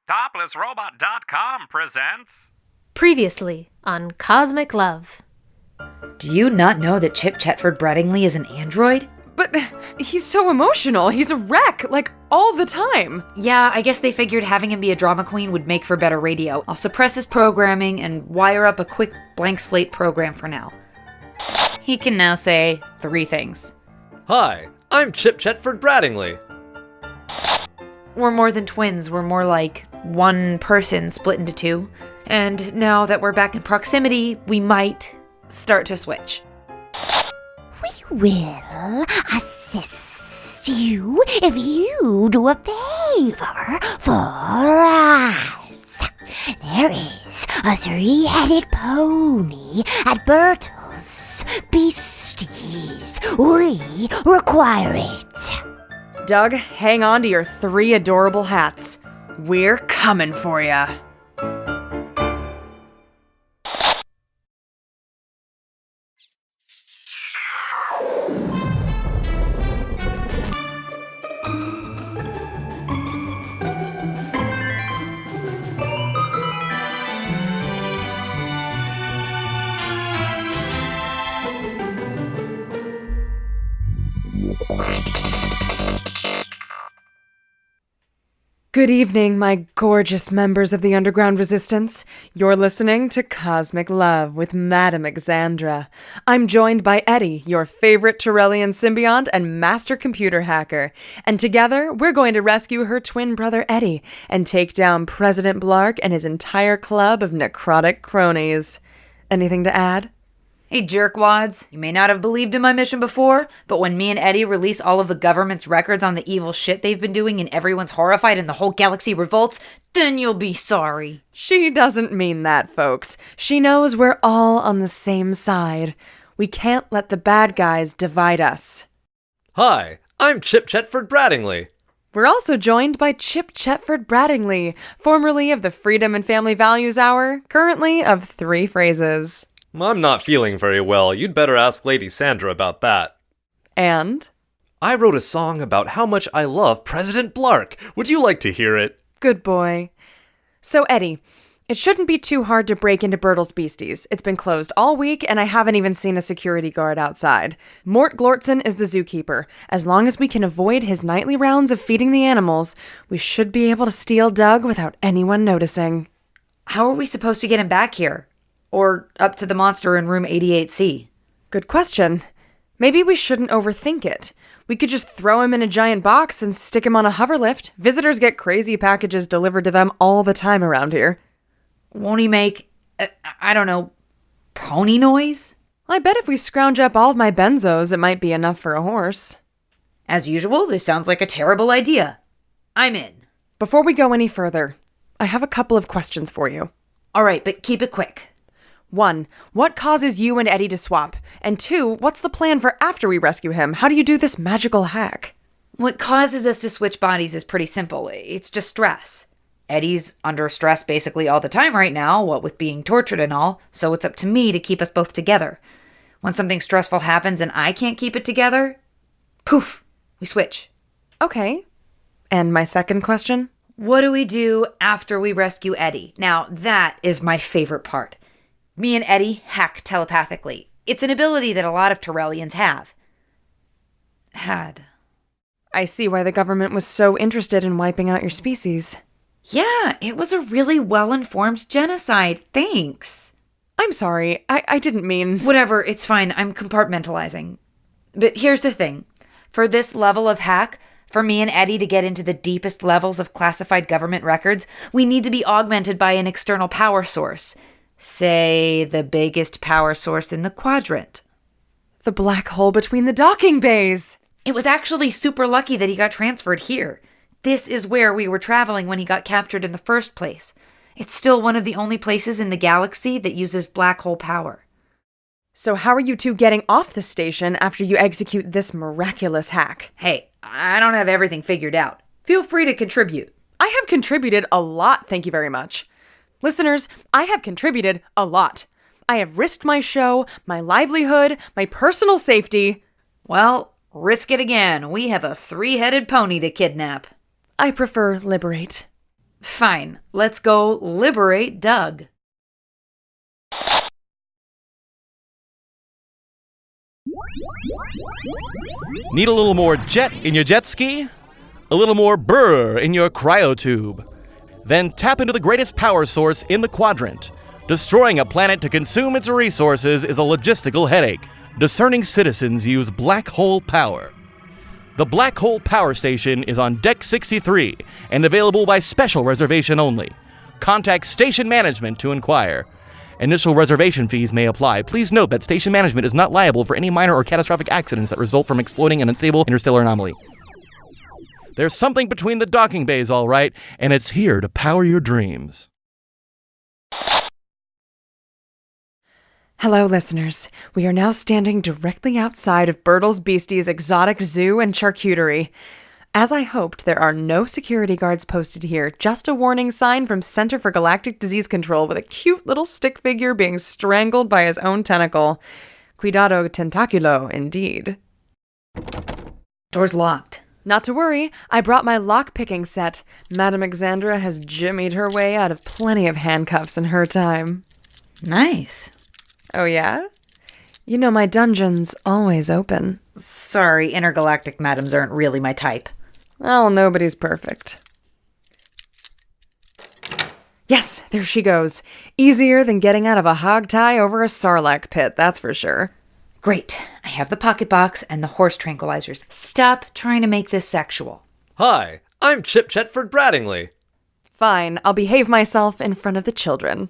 ToplessRobot.com presents... Previously on Cosmic Love. Do you not know that Chetford-Braddingly is an android? But he's so emotional. He's a wreck, like, all the time. Yeah, I guess they figured having him be a drama queen would make for better radio. I'll suppress his programming and wire up a quick blank slate program for now. He can now say 3 things. Hi, I'm Chetford-Braddingly. We're more than twins, we're more like one person split into 2. And now that we're back in proximity, we might start to switch. We will assist you if you do a favor for us. There is a 3-headed pony at Bertle's Beasties. We require it. Doug, hang on to your 3 adorable hats. We're coming for ya. Good evening, my gorgeous members of the Underground Resistance. You're listening to Cosmic Love with Madame Xandra. I'm joined by Eddy, your favorite Tyrellian symbiont and master computer hacker. And together, we're going to rescue her twin brother Eddy and take down President Blark and his entire club of necrotic cronies. Anything to add? Hey jerkwads, you may not have believed in my mission before, but when me and Eddy release all of the government's records on the evil shit they've been doing and everyone's horrified and the whole galaxy revolts, then you'll be sorry. She doesn't mean that, folks. She knows we're all on the same side. We can't let the bad guys divide us. Hi, I'm Chetford-Braddingly. We're also joined by Chip Chetford-Braddingly, formerly of the Freedom and Family Values Hour, currently of 3 Phrases. I'm not feeling very well. You'd better ask Lady Xandra about that. And? I wrote a song about how much I love President Blark. Would you like to hear it? Good boy. So, Eddy, it shouldn't be too hard to break into Bertle's Beasties. It's been closed all week, and I haven't even seen a security guard outside. Mort Glortson is the zookeeper. As long as we can avoid his nightly rounds of feeding the animals, we should be able to steal Doug without anyone noticing. How are we supposed to get him back here? Or up to the monster in room 88C? Good question. Maybe we shouldn't overthink it. We could just throw him in a giant box and stick him on a hoverlift. Visitors get crazy packages delivered to them all the time around here. Won't he make, I don't know, pony noise? I bet if we scrounge up all of my benzos, it might be enough for a horse. As usual, this sounds like a terrible idea. I'm in. Before we go any further, I have a couple of questions for you. All right, but keep it quick. 1. What causes you and Eddy to swap? And 2. What's the plan for after we rescue him? How do you do this magical hack? What causes us to switch bodies is pretty simple. It's just stress. Eddy's under stress basically all the time right now, what with being tortured and all, so it's up to me to keep us both together. When something stressful happens and I can't keep it together, poof, we switch. Okay. And my second question? What do we do after we rescue Eddy? Now, that is my favorite part. Me and Eddy hack telepathically. It's an ability that a lot of Tyrellians have. Had. I see why the government was so interested in wiping out your species. Yeah, it was a really well-informed genocide. Thanks. I'm sorry. I didn't mean... Whatever, it's fine. I'm compartmentalizing. But here's the thing. For this level of hack, for me and Eddy to get into the deepest levels of classified government records, we need to be augmented by an external power source. Say, the biggest power source in the quadrant. The black hole between the docking bays! It was actually super lucky that he got transferred here. This is where we were traveling when he got captured in the first place. It's still one of the only places in the galaxy that uses Blackhole Power. So how are you two getting off the station after you execute this miraculous hack? Hey, I don't have everything figured out. Feel free to contribute. I have contributed a lot, thank you very much. Listeners, I have contributed a lot. I have risked my show, my livelihood, my personal safety. Well, risk it again. We have a 3-headed pony to kidnap. I prefer liberate. Fine, let's go liberate Doug. Need a little more jet in your jet ski? A little more brr in your cryotube? Then tap into the greatest power source in the quadrant. Destroying a planet to consume its resources is a logistical headache. Discerning citizens use Blackhole Power. The Blackhole Power Station is on Deck 63 and available by special reservation only. Contact Station Management to inquire. Initial reservation fees may apply. Please note that Station Management is not liable for any minor or catastrophic accidents that result from exploding an unstable interstellar anomaly. There's something between the docking bays, all right, and it's here to power your dreams. Hello, listeners. We are now standing directly outside of Bertles Beastie's exotic zoo and charcuterie. As I hoped, there are no security guards posted here, just a warning sign from Center for Galactic Disease Control with a cute little stick figure being strangled by his own tentacle. Cuidado tentaculo, indeed. Door's locked. Not to worry, I brought my lock-picking set. Madame Xandra has jimmied her way out of plenty of handcuffs in her time. Nice. Oh yeah? You know my dungeon's always open. Sorry, intergalactic madams aren't really my type. Well, nobody's perfect. Yes, there she goes. Easier than getting out of a hog tie over a sarlacc pit, that's for sure. Great. I have the pocket box and the horse tranquilizers. Stop trying to make this sexual. Hi, I'm Chetford-Braddingly. Fine, I'll behave myself in front of the children.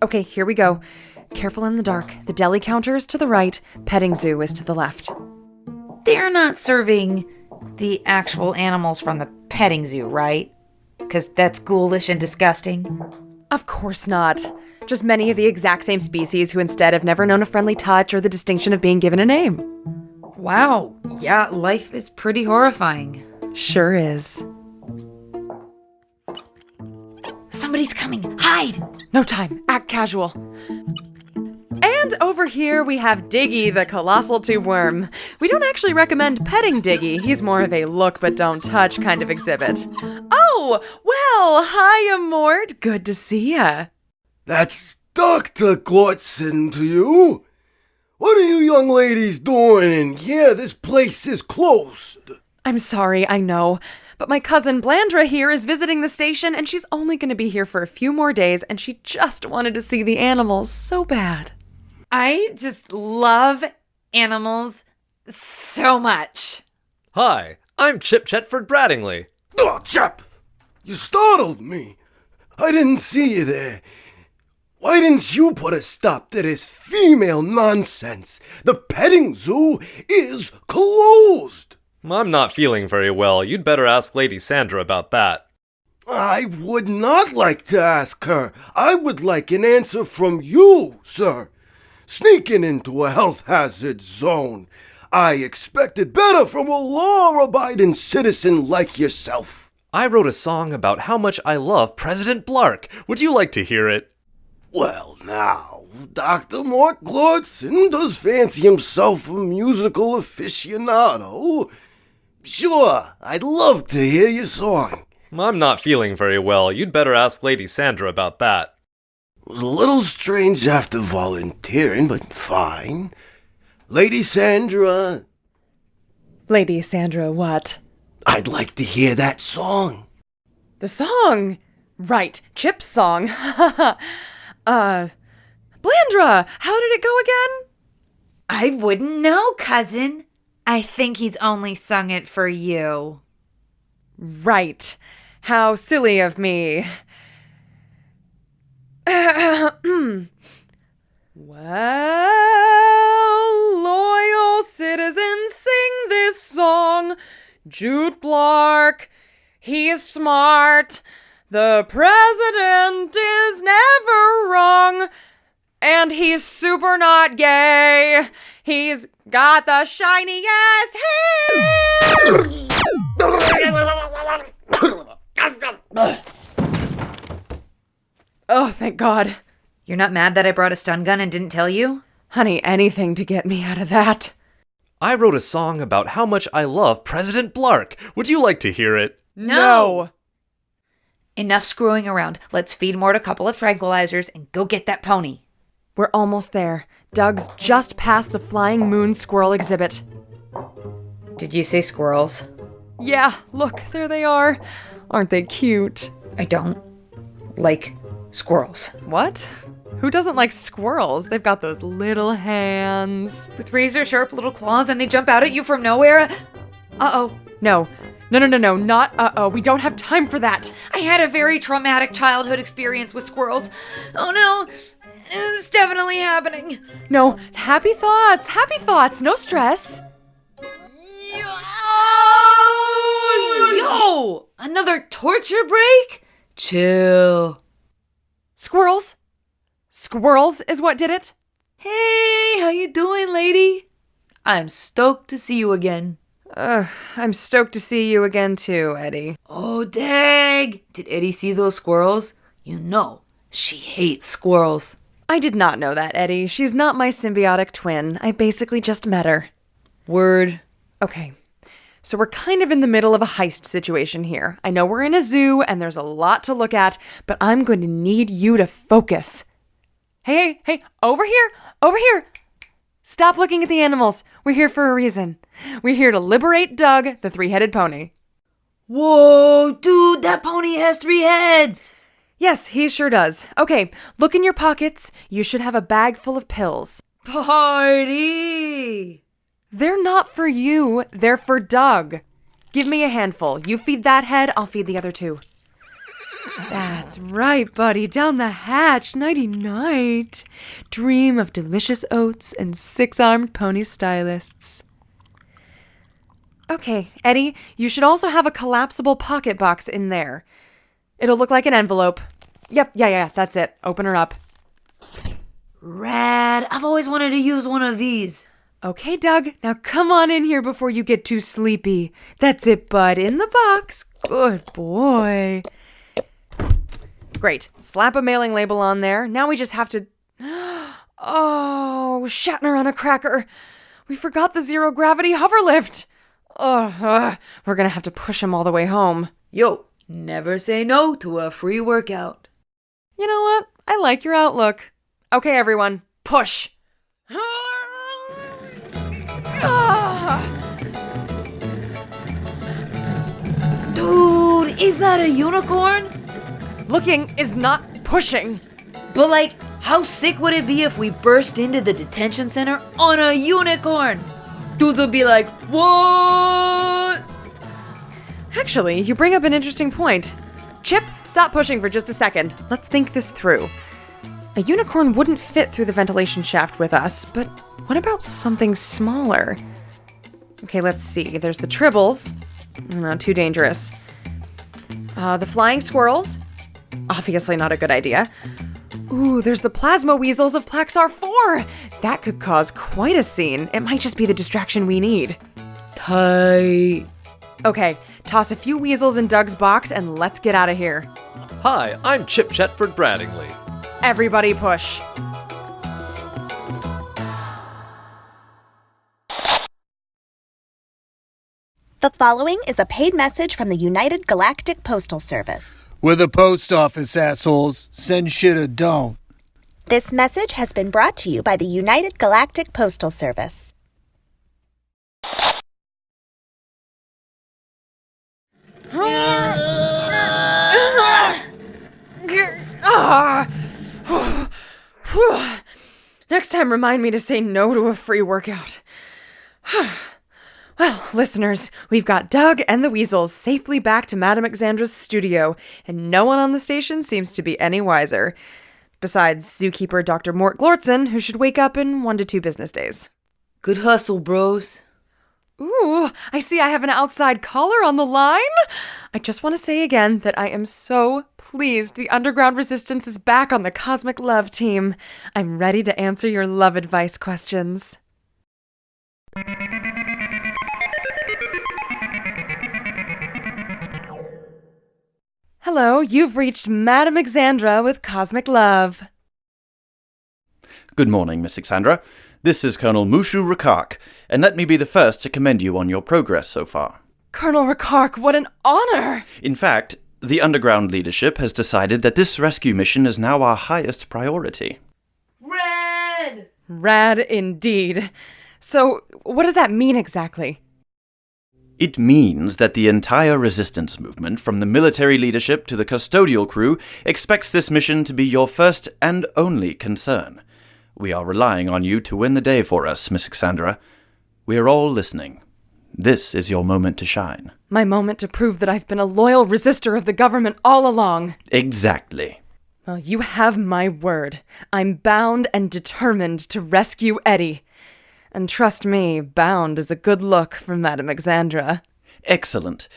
Okay, here we go. Careful in the dark. The deli counter is to the right, petting zoo is to the left. They're not serving the actual animals from the petting zoo, right? Because that's ghoulish and disgusting. Of course not. Just many of the exact same species who instead have never known a friendly touch or the distinction of being given a name. Wow. Yeah, life is pretty horrifying. Sure is. Somebody's coming. Hide! No time. Act casual. And over here we have Diggy, the colossal tube worm. We don't actually recommend petting Diggy. He's more of a look but don't touch kind of exhibit. Oh, well, hiya, Mort. Good to see ya. That's Dr. Glortson to you. What are you young ladies doing in here? This place is closed. I'm sorry, I know. But my cousin Blandra here is visiting the station, and she's only going to be here for a few more days, and she just wanted to see the animals so bad. I just love animals so much. Hi, I'm Chetford-Braddingly. Oh, Chap! You startled me. I didn't see you there. Why didn't you put a stop to this female nonsense? The petting zoo is closed. I'm not feeling very well. You'd better ask Lady Xandra about that. I would not like to ask her. I would like an answer from you, sir. Sneaking into a health hazard zone. I expected better from a law-abiding citizen like yourself. I wrote a song about how much I love President Blark. Would you like to hear it? Well, now, Dr. Mort Glortson does fancy himself a musical aficionado. Sure, I'd love to hear your song. I'm not feeling very well. You'd better ask Lady Xandra about that. It was a little strange after volunteering, but fine. Lady Xandra. Lady Xandra, what? I'd like to hear that song. The song! Right, Chip's song. Blandra, how did it go again? I wouldn't know, cousin. I think he's only sung it for you. Right. How silly of me. Well, loyal citizens, sing this song. Jude Blark, he is smart. The president is never wrong. And he's super not gay. He's got the shiniest hair. Oh, thank God. You're not mad that I brought a stun gun and didn't tell you? Honey, anything to get me out of that. I wrote a song about how much I love President Blark. Would you like to hear it? No. Enough screwing around. Let's feed Mort a couple of tranquilizers and go get that pony. We're almost there. Doug's just past the flying moon squirrel exhibit. Did you say squirrels? Yeah, look, there they are. Aren't they cute? I don't like squirrels. What? Who doesn't like squirrels? They've got those little hands. With razor-sharp little claws and they jump out at you from nowhere? Uh-oh. No, not uh-oh. We don't have time for that. I had a very traumatic childhood experience with squirrels. Oh no, it's definitely happening. No, happy thoughts, no stress. Yo! Another torture break? Chill. Squirrels? Squirrels is what did it? Hey, how you doing, lady? I'm stoked to see you again. I'm stoked to see you again too, Eddy. Oh, dang! Did Eddy see those squirrels? You know, she hates squirrels. I did not know that, Eddy. She's not my symbiotic twin. I basically just met her. Word. Okay, so we're kind of in the middle of a heist situation here. I know we're in a zoo and there's a lot to look at, but I'm going to need you to focus. Hey, over here! Stop looking at the animals. We're here for a reason. We're here to liberate Doug, the three-headed pony. Whoa, dude, that pony has 3 heads! Yes, he sure does. Okay, look in your pockets. You should have a bag full of pills. Party! They're not for you, they're for Doug. Give me a handful. You feed that head, I'll feed the other 2. That's right, buddy. Down the hatch. Nighty-night. Dream of delicious oats and 6-armed pony stylists. Okay, Eddy, you should also have a collapsible pocket box in there. It'll look like an envelope. Yep, yeah, that's it. Open her up. Rad. I've always wanted to use one of these. Okay, Doug, now come on in here before you get too sleepy. That's it, bud. In the box. Good boy. Great. Slap a mailing label on there. Now we just have to... Oh, Shatner on a cracker. We forgot the zero-gravity hoverlift. We're gonna have to push him all the way home. Yo, never say no to a free workout. You know what? I like your outlook. Okay, everyone, push. Dude, is that a unicorn? Looking is not pushing. But like, how sick would it be if we burst into the detention center on a unicorn? Dudes would be like, what? Actually, you bring up an interesting point. Chip, stop pushing for just a second. Let's think this through. A unicorn wouldn't fit through the ventilation shaft with us, but what about something smaller? Okay, let's see. There's the tribbles. Not too dangerous. The flying squirrels. Obviously not a good idea. Ooh, there's the plasma weasels of Plaxar 4. That could cause quite a scene. It might just be the distraction we need. Tight. Okay, toss a few weasels in Doug's box and let's get out of here. Hi, I'm Chetford-Braddingly. Everybody push. The following is a paid message from the United Galactic Postal Service. We're the post office, assholes. Send shit or don't. This message has been brought to you by the United Galactic Postal Service. Next time, remind me to say no to a free workout. Well, listeners, we've got Doug and the Weasels safely back to Madame Xandra's studio, and no one on the station seems to be any wiser. Besides zookeeper Dr. Mort Glortson, who should wake up in 1 to 2 business days. Good hustle, bros. Ooh, I see I have an outside caller on the line. I just want to say again that I am so pleased the Underground Resistance is back on the Cosmic Love team. I'm ready to answer your love advice questions. Hello, you've reached Madame Xandra with Cosmic Love. Good morning, Miss Xandra. This is Colonel Mushu Rrkarrk, and let me be the first to commend you on your progress so far. Colonel Rrkarrk, what an honor! In fact, the underground leadership has decided that this rescue mission is now our highest priority. Rad! Rad indeed. So, what does that mean exactly? It means that the entire resistance movement, from the military leadership to the custodial crew, expects this mission to be your first and only concern. We are relying on you to win the day for us, Miss Xandra. We are all listening. This is your moment to shine. My moment to prove that I've been a loyal resistor of the government all along. Exactly. Well, you have my word. I'm bound and determined to rescue Eddy. And trust me, bound is a good look for Madame Xandra. Excellent.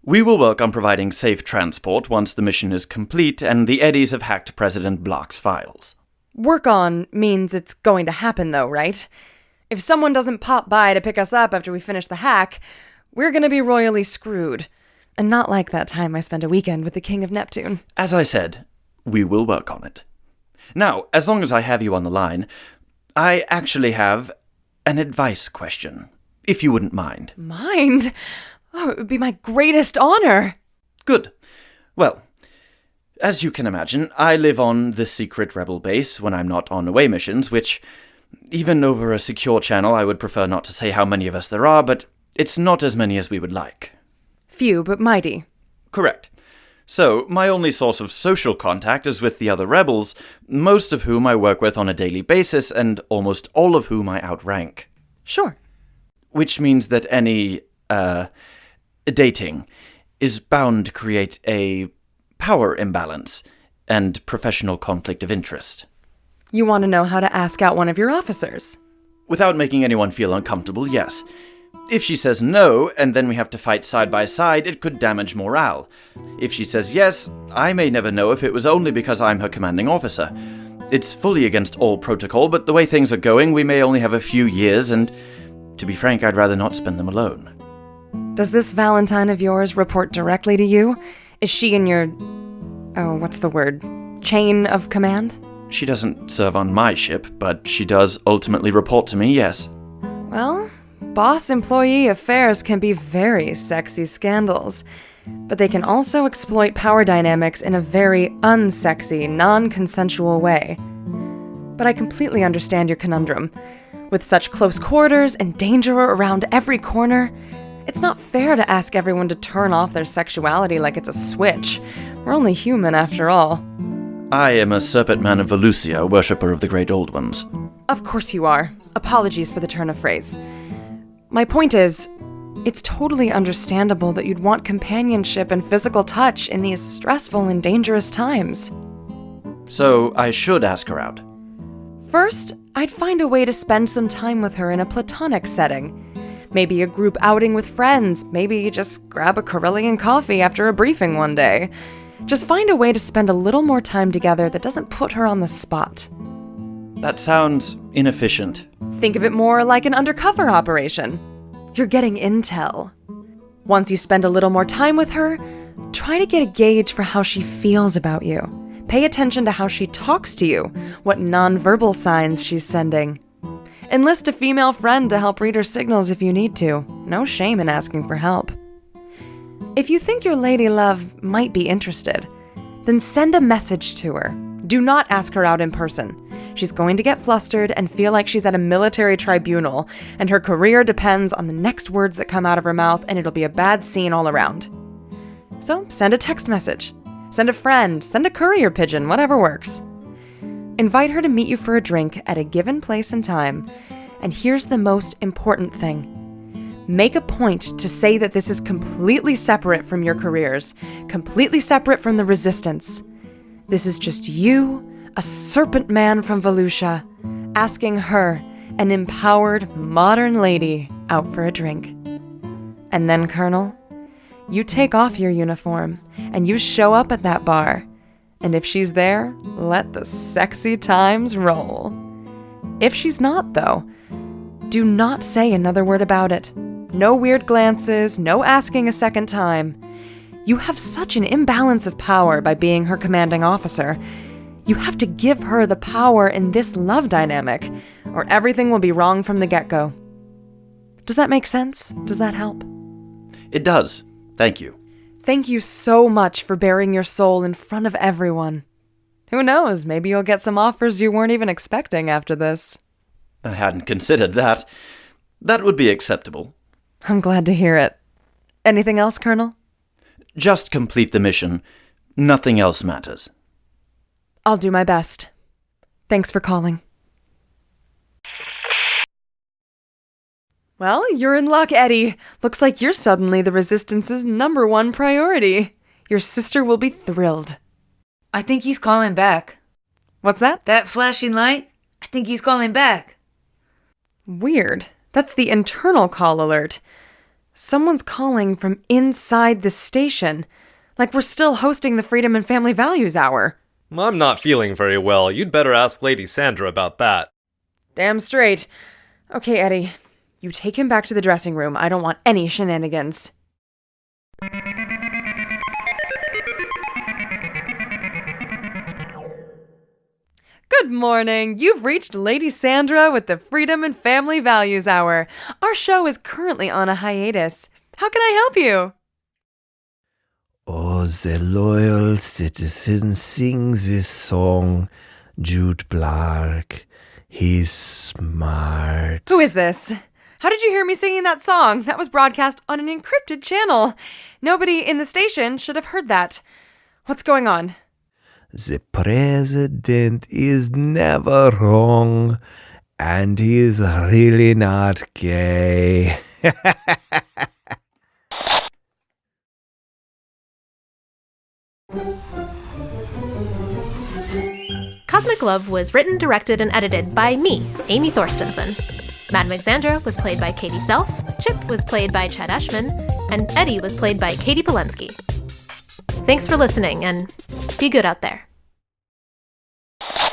We will work on providing safe transport once the mission is complete and the Eddys have hacked President Block's files. Work on means it's going to happen, though, right? If someone doesn't pop by to pick us up after we finish the hack, we're going to be royally screwed. And not like that time I spent a weekend with the King of Neptune. As I said, we will work on it. Now, as long as I have you on the line, I actually have an advice question, if you wouldn't mind. Mind? Oh, it would be my greatest honor. Good. Well, as you can imagine, I live on the secret rebel base when I'm not on away missions, which, even over a secure channel, I would prefer not to say how many of us there are, but it's not as many as we would like. Few, but mighty. Correct. So, my only source of social contact is with the other rebels, most of whom I work with on a daily basis, and almost all of whom I outrank. Sure. Which means that any, dating is bound to create a power imbalance and professional conflict of interest. You want to know how to ask out one of your officers? Without making anyone feel uncomfortable, yes. If she says no, and then we have to fight side by side, it could damage morale. If she says yes, I may never know if it was only because I'm her commanding officer. It's fully against all protocol, but the way things are going, we may only have a few years, and to be frank, I'd rather not spend them alone. Does this Valentine of yours report directly to you? Is she in your... what's the word? Chain of command? She doesn't serve on my ship, but she does ultimately report to me, yes. Well, boss-employee affairs can be very sexy scandals, but they can also exploit power dynamics in a very unsexy, non-consensual way. But I completely understand your conundrum. With such close quarters and danger around every corner, it's not fair to ask everyone to turn off their sexuality like it's a switch. We're only human after all. I am a Serpent Man of Valusia, worshipper of the Great Old Ones. Of course you are. Apologies for the turn of phrase. My point is, it's totally understandable that you'd want companionship and physical touch in these stressful and dangerous times. So I should ask her out. First, I'd find a way to spend some time with her in a platonic setting. Maybe a group outing with friends, maybe just grab a Carillion coffee after a briefing one day. Just find a way to spend a little more time together that doesn't put her on the spot. That sounds inefficient. Think of it more like an undercover operation. You're getting intel. Once you spend a little more time with her, try to get a gauge for how she feels about you. Pay attention to how she talks to you, what nonverbal signs she's sending. Enlist a female friend to help read her signals if you need to. No shame in asking for help. If you think your lady love might be interested, then send a message to her. Do not ask her out in person. She's going to get flustered and feel like she's at a military tribunal, and her career depends on the next words that come out of her mouth, and it'll be a bad scene all around. So send a text message. Send a friend. Send a courier pigeon, whatever works. Invite her to meet you for a drink at a given place and time. And here's the most important thing. Make a point to say that this is completely separate from your careers, completely separate from the resistance. This is just you, a serpent man from Valusia, asking her, an empowered, modern lady, out for a drink. And then, Colonel, you take off your uniform, and you show up at that bar. And if she's there, let the sexy times roll. If she's not, though, do not say another word about it. No weird glances, no asking a second time. You have such an imbalance of power by being her commanding officer. You have to give her the power in this love dynamic, or everything will be wrong from the get-go. Does that make sense? Does that help? It does. Thank you. Thank you so much for baring your soul in front of everyone. Who knows, maybe you'll get some offers you weren't even expecting after this. I hadn't considered that. That would be acceptable. I'm glad to hear it. Anything else, Colonel? Just complete the mission. Nothing else matters. I'll do my best. Thanks for calling. Well, you're in luck, Eddy. Looks like you're suddenly the Resistance's #1 priority. Your sister will be thrilled. I think he's calling back. What's that? That flashing light? I think he's calling back. Weird. That's the internal call alert. Someone's calling from inside the station. Like we're still hosting the Freedom and Family Values Hour. I'm not feeling very well. You'd better ask Lady Xandra about that. Damn straight. Okay, Eddy. You take him back to the dressing room. I don't want any shenanigans. Good morning. You've reached Lady Xandra with the Freedom and Family Values Hour. Our show is currently on a hiatus. How can I help you? Oh, the loyal citizen sings this song, Jude Blark. He's smart. Who is this? How did you hear me singing that song? That was broadcast on an encrypted channel. Nobody in the station should have heard that. What's going on? The president is never wrong, and he's really not gay. Cosmic Love was written, directed, and edited by me, Amy Thorstenson. Madam Xandra was played by Katie Self, Chip was played by Chad Eschman, and Eddy was played by Katie Pelensky. Thanks for listening, and be good out there.